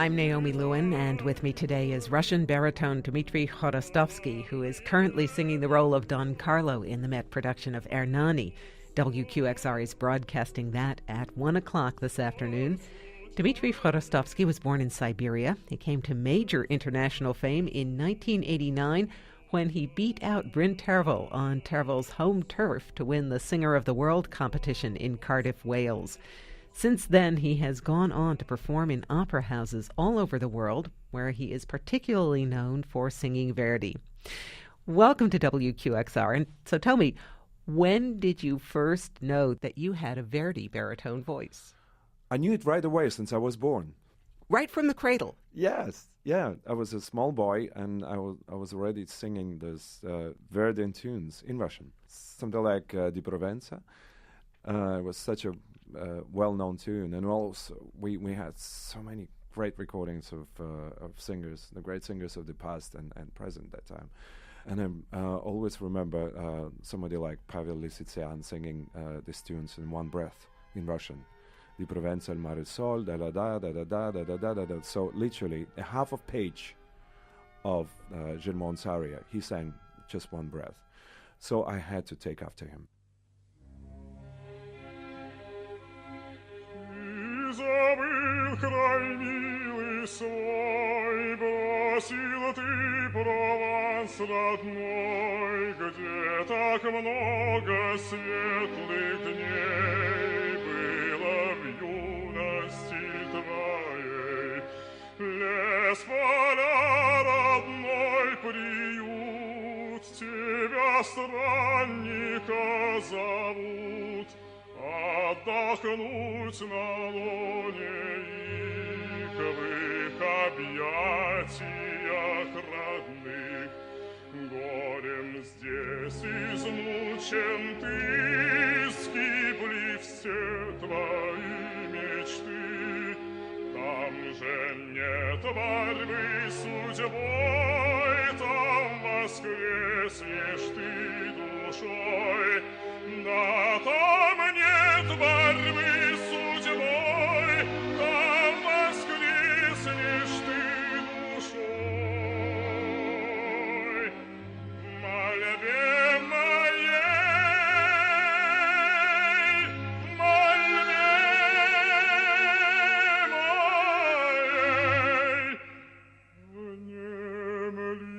I'm Naomi Lewin, and with me today is Russian baritone Dmitri Hvorostovsky, who is currently singing the role of Don Carlo in the Met production of Ernani. WQXR is broadcasting that at 1 o'clock this afternoon. Dmitri Hvorostovsky was born in Siberia. He came to major international fame in 1989 when he beat out Bryn Terfel on Terfel's home turf to win the Singer of the World competition in Cardiff, Wales. Since then, he has gone on to perform in opera houses all over the world, where he is particularly known for singing Verdi. Welcome to WQXR. And so tell me, when did you first know that you had a Verdi baritone voice? I knew it right away since I was born. Right from the cradle? Yes, yeah. I was a small boy and I was already singing these Verdi tunes in Russian. Something like Di Provenza. It was such a well-known tune, and also we had so many great recordings of singers, the great singers of the past and present that time. And I always remember somebody like Pavel Lissitsyan singing these tunes in one breath in Russian. Di Provenza il mare sol, da da da da da da da da da da. So literally a half a page of Germon's aria, he sang just one breath. So I had to take after him. Забыл край милый свой, бросил ты Прованс родной, где так много светлых дней было в юности твоей. Лес, поля, родной приют, тебя странника зовут. Отдохнуть на лоне их объятиях родных. Горем здесь измучен ты, скипли все твои мечты. Там же нет борьбы с судьбой, там воскреснешь ты душой. Да там нет борьбы с судьбой, там воскреснешь ты душой. В мольбе моей, в мольбе моей, внемли.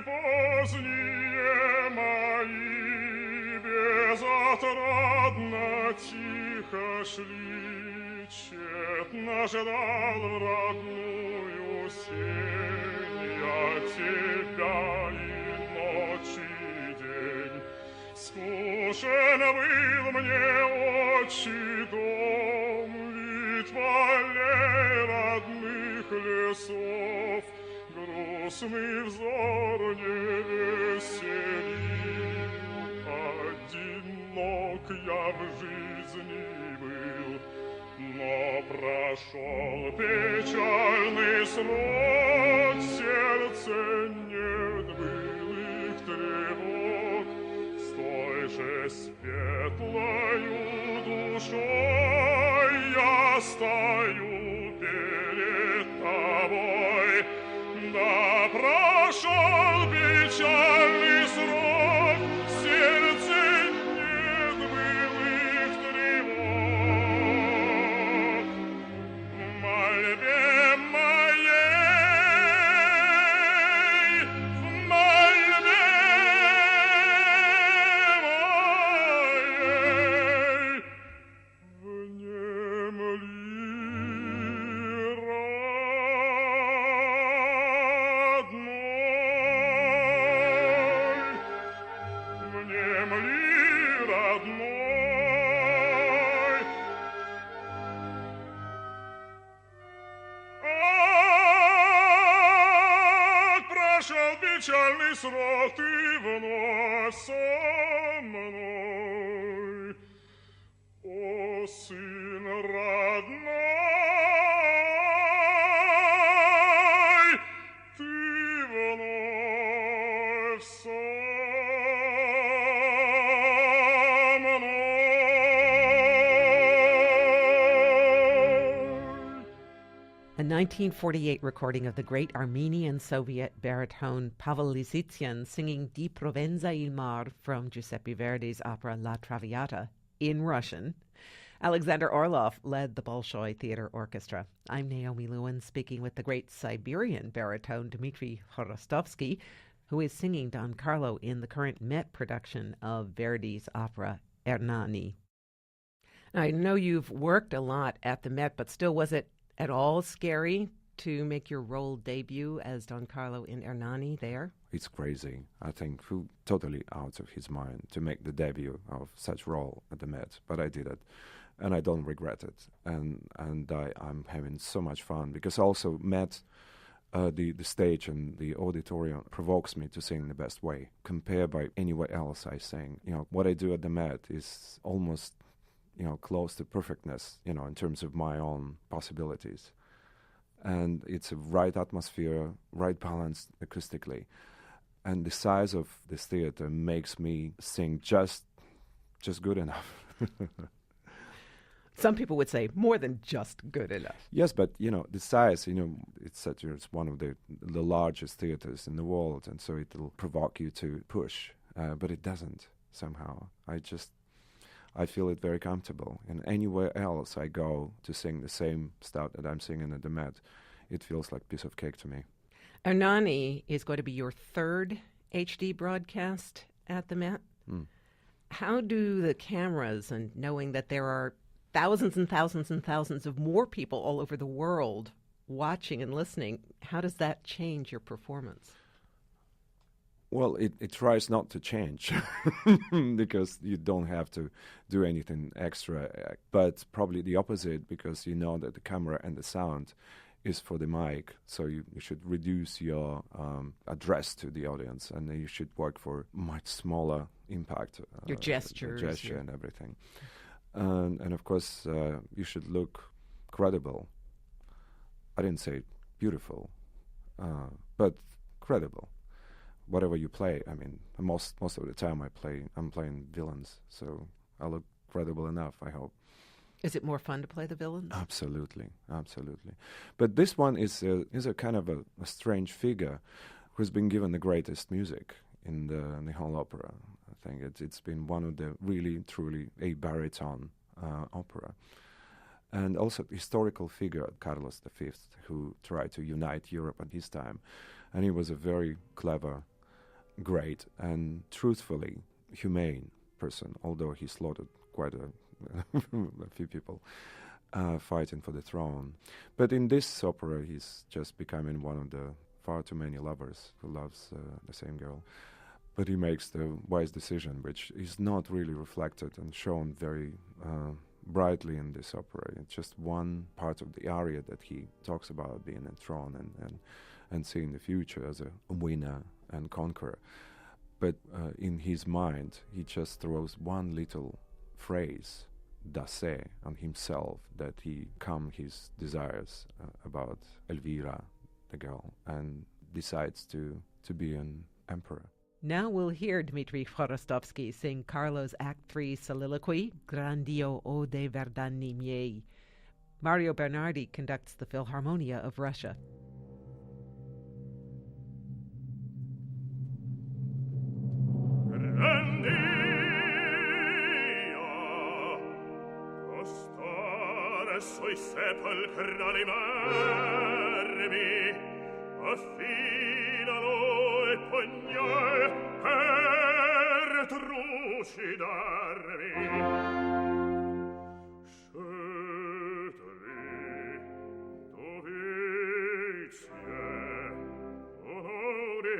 Поздние мои безотрадно тихо шли, тщетно ждал родную сень я тебя и ночь и день. Скучен был мне отчий дом, вид полей родных лесов. Грустный взор не веселил, одинок я в жизни был, но прошел печальный срок, в сердце нет былых тревог, с той же светлою душой я стою перед тобой. Да прошел печальный срок, в сердце нет былых тревог. В мольбе моей, в мольбе моей, внемли. противно со мной, о сын родной, ты вновь со мной. A 1948 recording of the great Armenian Soviet baritone Pavel Lizitsyan singing Di Provenza il Mar from Giuseppe Verdi's opera La Traviata in Russian. Alexander Orlov led the Bolshoi Theater Orchestra. I'm Naomi Lewin, speaking with the great Siberian baritone Dmitri Hvorostovsky, who is singing Don Carlo in the current Met production of Verdi's opera Ernani. I know you've worked a lot at the Met, but still, was it at all scary to make your role debut as Don Carlo in Ernani there? It's crazy. I think who totally out of his mind to make the debut of such role at the Met, but I did it, and I don't regret it. And I'm having so much fun because also Met, the stage and the auditorium provokes me to sing the best way. Compared by anywhere else I sing, what I do at the Met is almost close to perfectness, in terms of my own possibilities. And it's a right atmosphere, right balance acoustically. And the size of this theater makes me sing just good enough. Some people would say more than just good enough. Yes, but, the size, it's one of the largest theaters in the world, and so it'll provoke you to push. But it doesn't, somehow. I feel it very comfortable. And anywhere else I go to sing the same stuff that I'm singing at the Met, it feels like a piece of cake to me. Ernani is going to be your third HD broadcast at the Met. How do the cameras, and knowing that there are thousands and thousands and thousands of more people all over the world watching and listening, how does that change your performance? Well, it tries not to change because you don't have to do anything extra, but probably the opposite because you know that the camera and the sound is for the mic, so you should reduce your address to the audience, and you should work for much smaller impact. Your gestures. Gesture and everything. And of course, you should look credible. I didn't say beautiful, but credible. Whatever you play, most of the time I'm playing villains, so I look credible enough, I hope. Is it more fun to play the villains? Absolutely. But this one is a kind of a strange figure who's been given the greatest music in the whole opera. I think it's been one of the really, truly a baritone opera. And also historical figure, Carlos V, who tried to unite Europe at his time. And he was a very clever, great, and truthfully humane person, although he slaughtered quite a few people fighting for the throne. But in this opera, he's just becoming one of the far too many lovers who loves the same girl. But he makes the wise decision, which is not really reflected and shown very brightly in this opera. It's just one part of the aria that he talks about being enthroned and seeing the future as a winner and conqueror. But in his mind, he just throws one little phrase, d'assez, on himself, that he calm his desires about Elvira, the girl, and decides to be an emperor. Now we'll hear Dmitri Hvorostovsky sing Carlo's Act 3 soliloquy, Grandio o de Verdanni miei. Mario Bernardi conducts the Philharmonia of Russia. Sui sepolcri animarmi, affilano e pugnal per trucidarmi. Sceltali, dovizie, onori,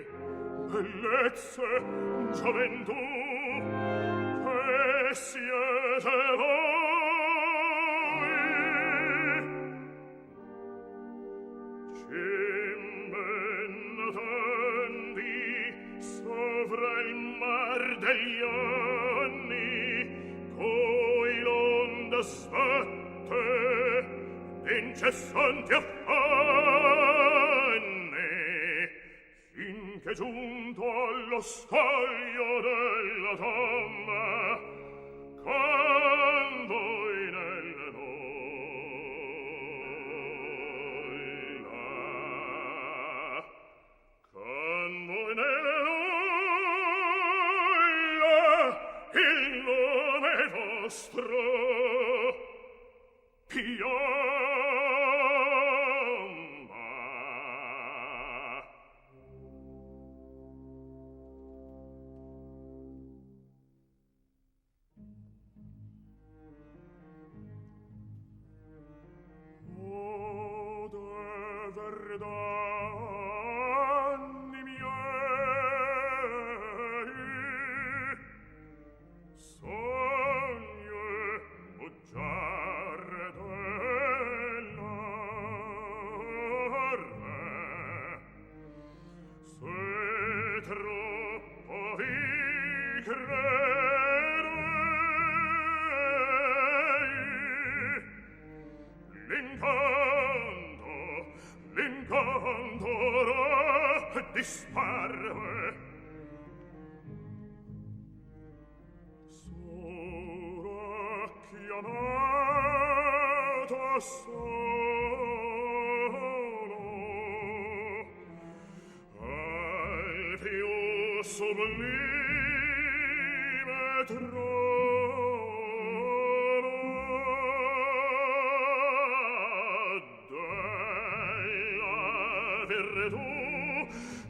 bellezze, gioventù, che siete voi. incessanti affanni, finché giunto allo scoglio della tomba, quando nelle nulla, quando nelle nulla il nome vostro piomba. O de verdanni miei, sogno bugiardo se troppo vi credei, l'incanto ora disparve. Sora chiamata solo al più sublime trono della virtù,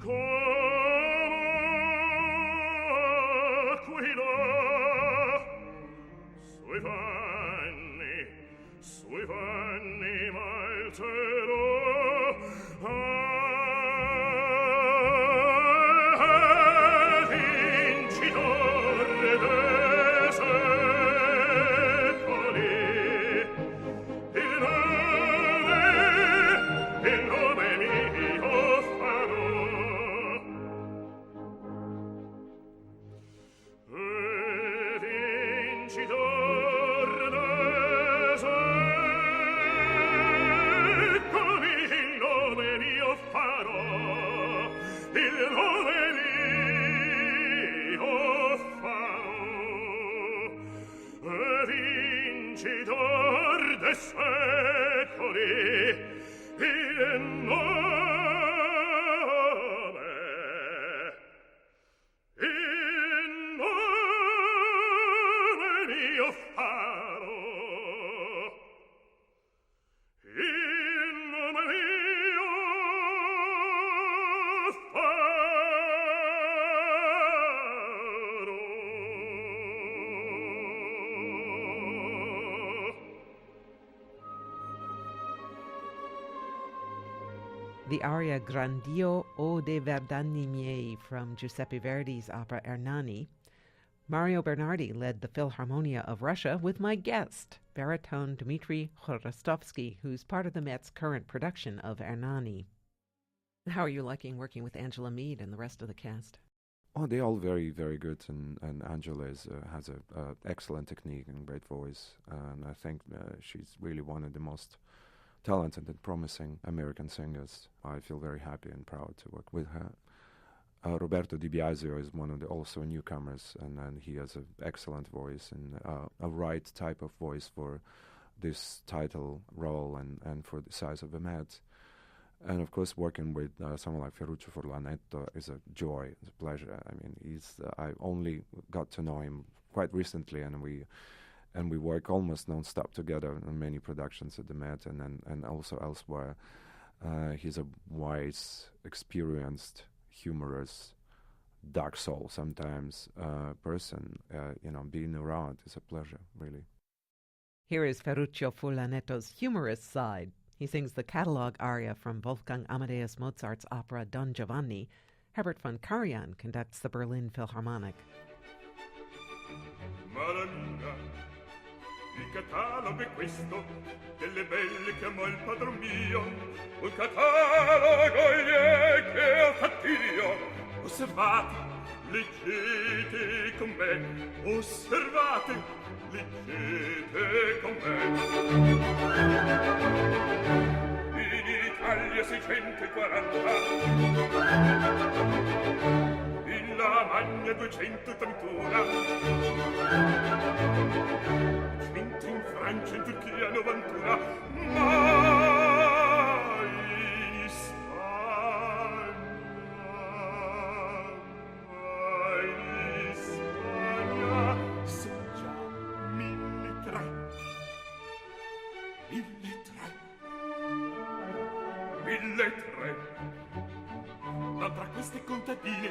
come qui sui panni maltero vincitore dei secoli, il nome mio farò, vincitore dei secoli, il nome mio farò, il nome mio farò, vincitor dei secoli, il nome mio farò, il nome mio The aria Grandio o de Verdanni miei from Giuseppe Verdi's opera Ernani. Mario Bernardi led the Philharmonia of Russia with my guest, baritone Dmitri Hvorostovsky, who's part of the Met's current production of Ernani. How are you liking working with Angela Mead and the rest of the cast? Oh, they're all very, very good, and Angela has a excellent technique and great voice, and I think she's really one of the most talented and promising American singers. I feel very happy and proud to work with her. Roberto Di Biasio is one of the also newcomers, and he has an excellent voice and a right type of voice for this title role and for the size of the Met. And of course, working with someone like Ferruccio Furlanetto is a joy, it's a pleasure. I mean, I only got to know him quite recently, and we work almost non-stop together on many productions at the Met and also elsewhere. He's a wise, experienced, humorous, dark soul sometimes person. Being around is a pleasure, really. Here is Ferruccio Furlanetto's humorous side. He sings the catalog aria from Wolfgang Amadeus Mozart's opera Don Giovanni. Herbert von Karajan conducts the Berlin Philharmonic. Madonna, il catalogo è questo, delle belle chiamò il padron mio, un catalogo che ho fatto io. Osservate, leggete con me, osservate, leggete con me. 640. In Lamagna 231. Vinto in Francia, in Turchia 91. Ma in Spagna, son già 1.300. 1.300. Ma tra queste contadine,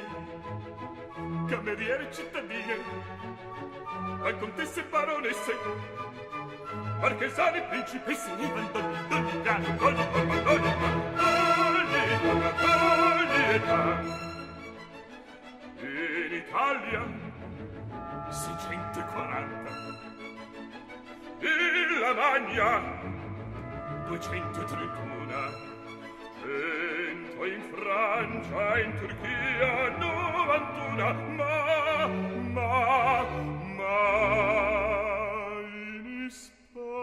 cameriere cittadine, ma contesse e baronesse, marchesane, principesse, e ogni grado, ogni forma, ogni età. In Italia 640. In Lamagna 231. 100 in Francia, in Turchia 91. Ma in Spagna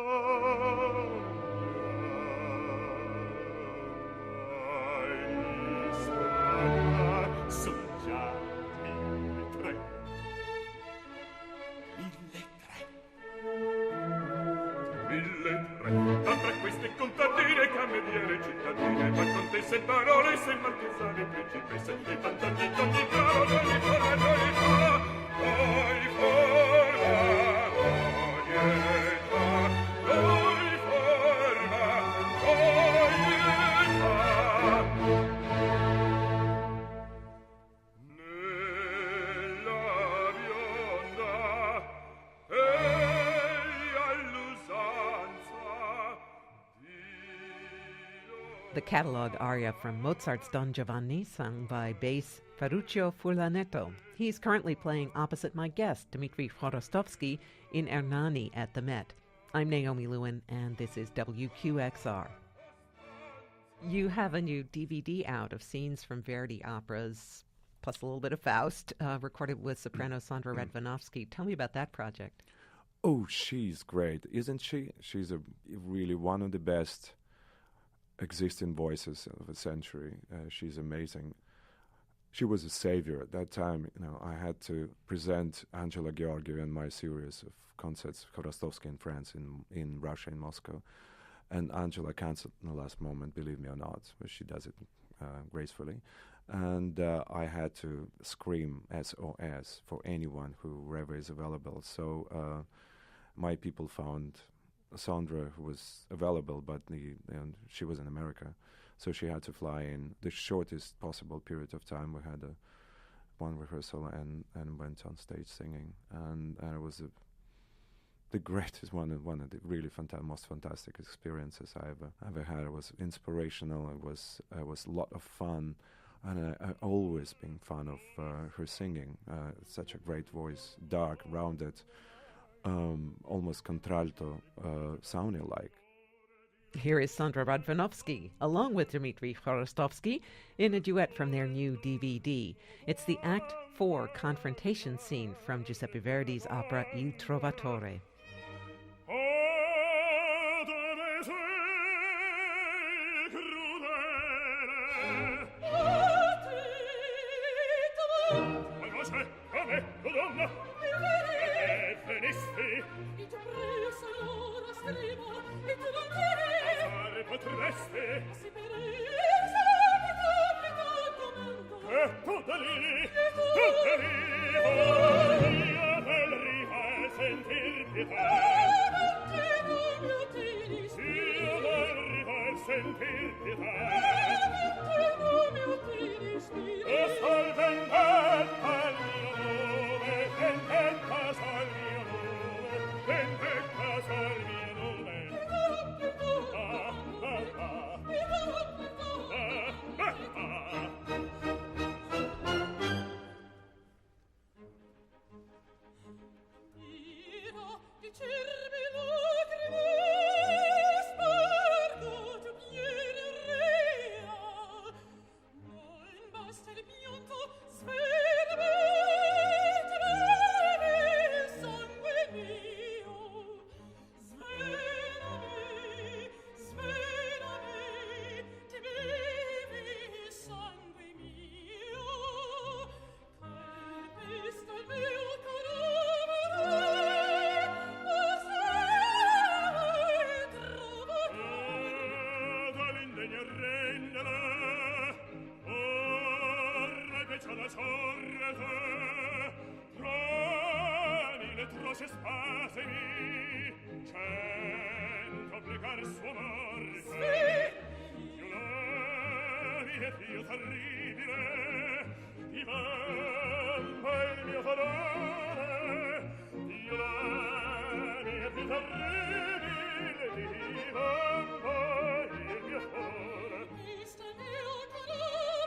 son già 1.300. 1.300. Ma tra queste contadine, cameriere cittadine, ma contesse, baronesse, marchesane, principesse, e fantasmi d'ogni grado, d'ogni forma, d'ogni età, ogni forma, ogni età, ogni forma, ogni età. Nella bionda e all'usanza The catalog aria from Mozart's Don Giovanni, sung by bass Ferruccio Furlanetto. He's currently playing opposite my guest, Dmitri Hvorostovsky, in Ernani at the Met. I'm Naomi Lewin, and this is WQXR. You have a new DVD out of scenes from Verdi operas, plus a little bit of Faust, recorded with soprano Sandra Radvanovsky. Tell me about that project. Oh, she's great, isn't she? She's really one of the best existing voices of the century. She's amazing. She was a savior at that time. I had to present Angela Georgiev in my series of concerts, Hvorostovsky in France, in Russia, in Moscow. And Angela canceled in the last moment, believe me or not, but she does it gracefully. And I had to scream SOS for anyone whoever is available. So my people found Sandra, who was available, but she was in America, so she had to fly in the shortest possible period of time. We had one rehearsal and went on stage singing, and it was the greatest one of the really most fantastic experiences I ever had. It was inspirational. It was a lot of fun, and I always been fan of her singing. Such a great voice, dark, rounded. Almost contralto sounding like. Here is Sandra Radvanovsky, along with Dmitri Hvorostovsky, in a duet from their new DVD. It's the Act 4 confrontation scene from Giuseppe Verdi's opera Il Trovatore. Cervi lacrime spargo piede atroce spasimi, cento applicare il suo morte. Violari e Dio terribile, diventa il mio valore. Violari e Dio terribile, diventa il mio valore. Questo mio cadavere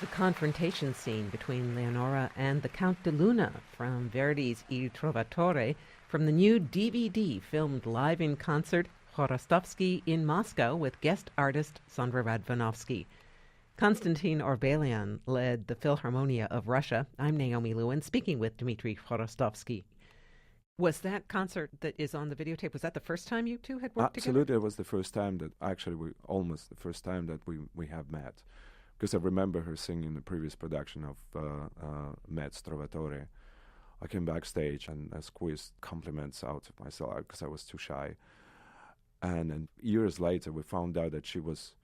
The confrontation scene between Leonora and the Count de Luna from Verdi's Il Trovatore from the new DVD filmed live in concert, Hvorostovsky in Moscow with guest artist Sandra Radvanovsky. Konstantin Orbelian led the Philharmonia of Russia. I'm Naomi Lewin, speaking with Dmitri Hvorostovsky. Was that concert that is on the videotape, was that the first time you two had worked Absolutely, together? it was the first time that, almost the first time that we have met. Because I remember her singing the previous production of Met Trovatore. I came backstage and I squeezed compliments out of myself because I was too shy. And then years later, we found out that she was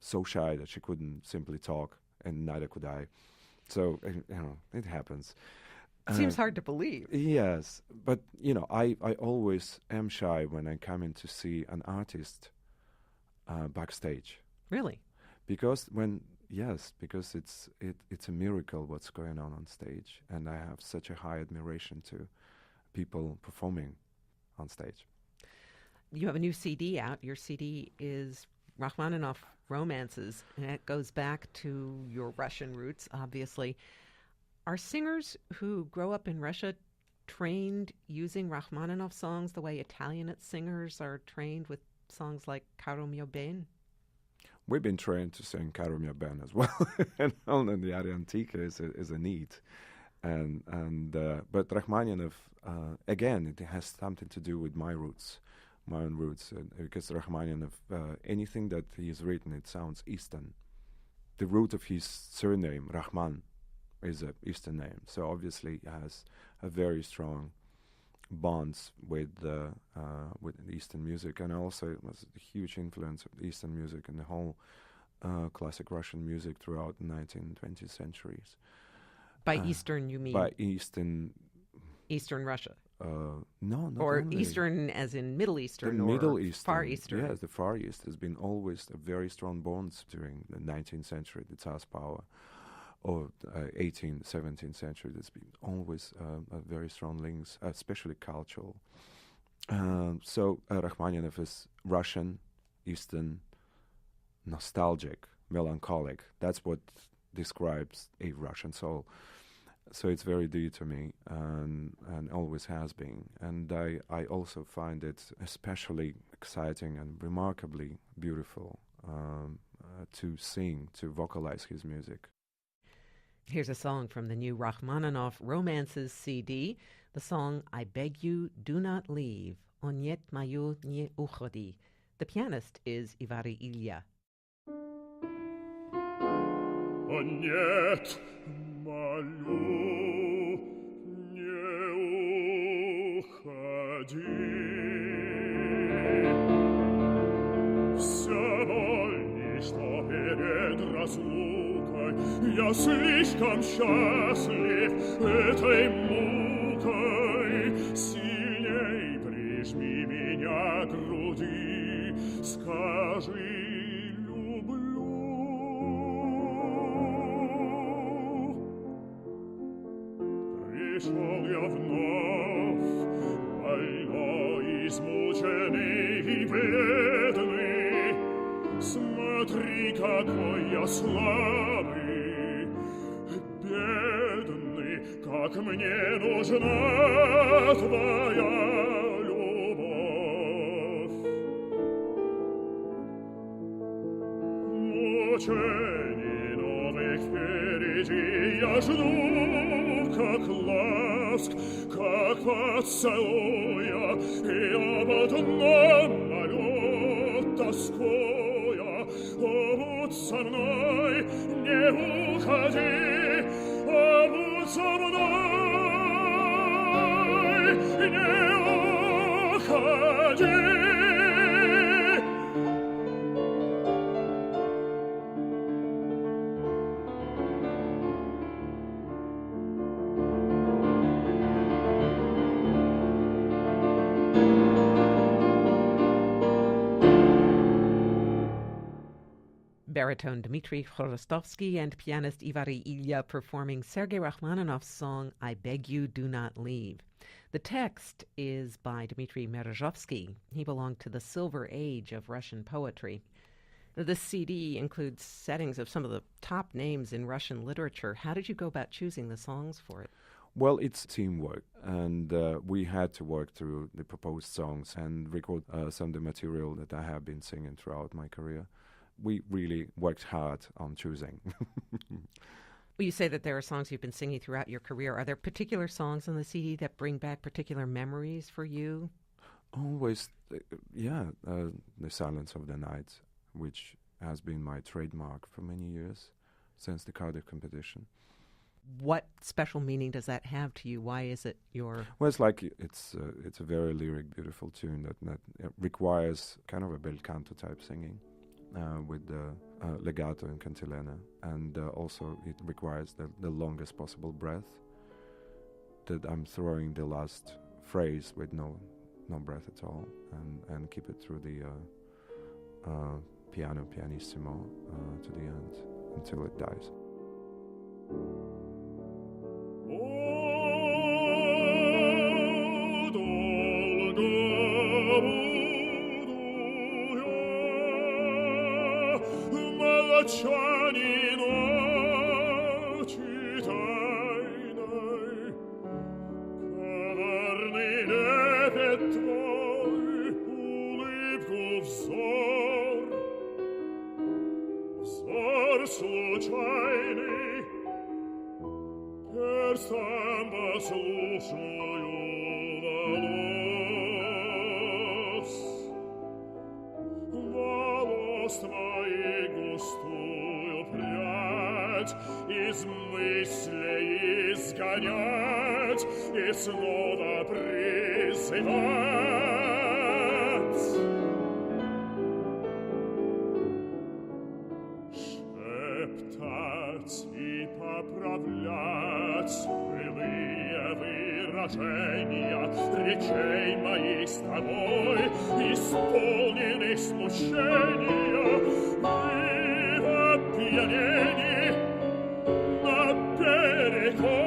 so shy that she couldn't simply talk, and neither could I. So, it happens. Seems hard to believe. Yes, but, I always am shy when I come in to see an artist backstage. Really? Because it's a miracle what's going on stage, and I have such a high admiration to people performing on stage. You have a new CD out. Your CD is Rachmaninoff Romances, and it goes back to your Russian roots, obviously. Are singers who grow up in Russia trained using Rachmaninoff songs the way Italian singers are trained with songs like Caro mio ben? We've been trained to sing Caro mio ben as well, and only the aria antica is a need. But Rachmaninoff, again, it has something to do with my own roots, because Rachmaninoff, anything that he's written, it sounds Eastern. The root of his surname, Rahman, is an Eastern name, so obviously he has a very strong bonds with Eastern music, and also it was a huge influence of Eastern music and the whole classic Russian music throughout the 19th and 20th centuries. By Eastern, you mean? By Eastern Russia? No, not or only. Eastern as in Middle Eastern, The or Middle Eastern. Far Eastern? Yes, the Far East has been always a very strong bonds during the 19th century, the Tsar's power, or 18th, 17th century. There's been always a very strong links, especially cultural. So Rachmaninoff is Russian, Eastern, nostalgic, melancholic. That's what describes a Russian soul. So it's very dear to me, and always has been. And I also find it especially exciting and remarkably beautiful to sing, to vocalize his music. Here's a song from the new Rachmaninoff Romances CD, the song I Beg You Do Not Leave, On Niet Mayu Nie Uchodi. The pianist is Ivari Ilya. On niet mayu nie uходи. Все боли, что перед разлукой я слишком счастлив этой мукой. Сильней прижми меня к груди, скажи, пришел я вновь, больной, измученный и бледный. Смотри, какой я слабый, бедный, как мне нужна твоя любовь. Мучений новых впереди я жду, как ласк, как поцелуя, и об одном молю, тоскуя. О, будь со мной, не уходи, о, будь со мной, не уходи. Baritone Dmitri Hvorostovsky and pianist Ivari Ilya performing Sergei Rachmaninoff's song I Beg You Do Not Leave. The text is by Dmitri Merezhovsky. He belonged to the Silver Age of Russian poetry. This CD includes settings of some of the top names in Russian literature. How did you go about choosing the songs for it? Well, it's teamwork, and we had to work through the proposed songs and record some of the material that I have been singing throughout my career. We really worked hard on choosing. Well, you say that there are songs you've been singing throughout your career. Are there particular songs on the CD that bring back particular memories for you? Always, The Silence of the Night, which has been my trademark for many years, since the Cardiff competition. What special meaning does that have to you? Why is it your... Well, it's a very lyric, beautiful tune that requires kind of a bel canto type singing with legato and cantilena, and also it requires the longest possible breath, that I'm throwing the last phrase with no breath at all, and keep it through the pianissimo to the end until it dies. Из мыслей изгонять и снова призывать. Шептать и поправлять былые выражения речей моих с тобой, исполненных смущения и опьянений. Перекорну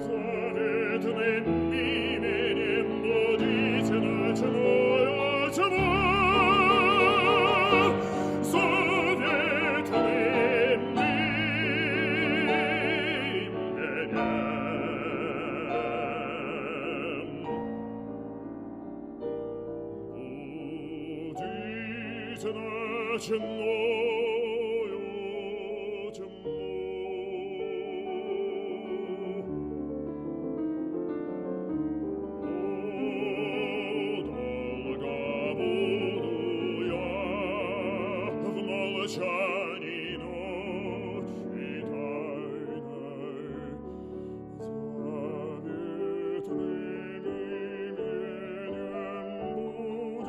заветным именем будить ночную тьму, заветным именем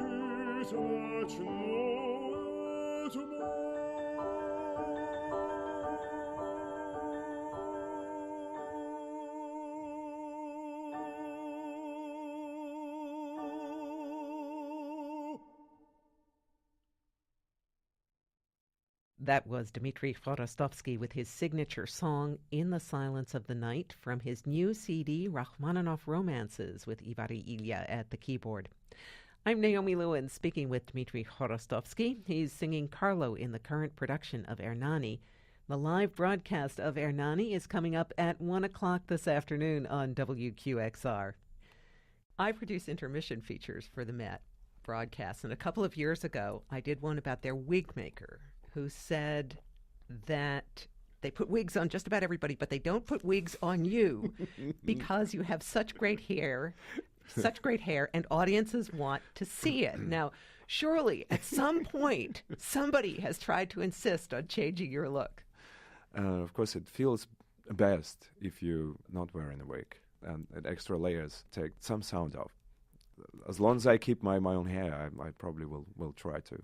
будить ночную. That was Dmitri Hvorostovsky with his signature song, In the Silence of the Night, from his new CD, Rachmaninoff Romances, with Ivari Ilya at the keyboard. I'm Naomi Lewin, speaking with Dmitri Hvorostovsky. He's singing Carlo in the current production of Ernani. The live broadcast of Ernani is coming up at 1 o'clock this afternoon on WQXR. I produce intermission features for the Met broadcast, and a couple of years ago, I did one about their wig maker, who said that they put wigs on just about everybody, but they don't put wigs on you because you have such great hair, and audiences want to see it. Now, surely at some point, somebody has tried to insist on changing your look. Of course, it feels best if you're not wearing a wig, and extra layers take some sound off. As long as I keep my own hair, I probably will try to.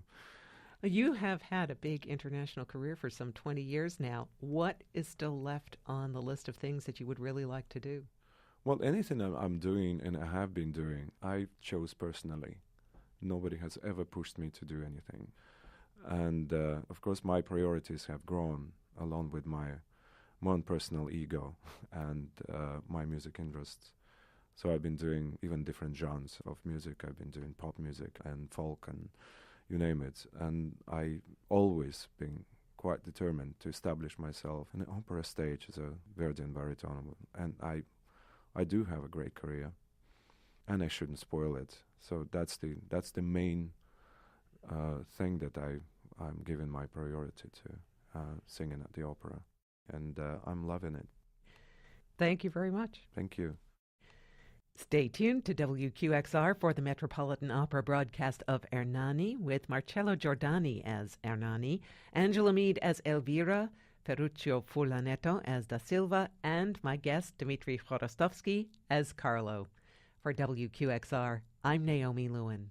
You have had a big international career for some 20 years now. What is still left on the list of things that you would really like to do? Well, anything I'm doing and I have been doing, I chose personally. Nobody has ever pushed me to do anything. And, of course, my priorities have grown along with my own personal ego and my music interests. So I've been doing even different genres of music. I've been doing pop music and folk and you name it. And I always been quite determined to establish myself in the opera stage as a Verdian baritone, and I do have a great career, and I shouldn't spoil it. So that's the main thing that I'm giving my priority to, singing at the opera, and I'm loving it. Thank you very much. Thank you. Stay tuned to WQXR for the Metropolitan Opera broadcast of Ernani with Marcello Giordani as Ernani, Angela Mead as Elvira, Ferruccio Furlanetto as Da Silva, and my guest Dmitri Hvorostovsky as Carlo. For WQXR, I'm Naomi Lewin.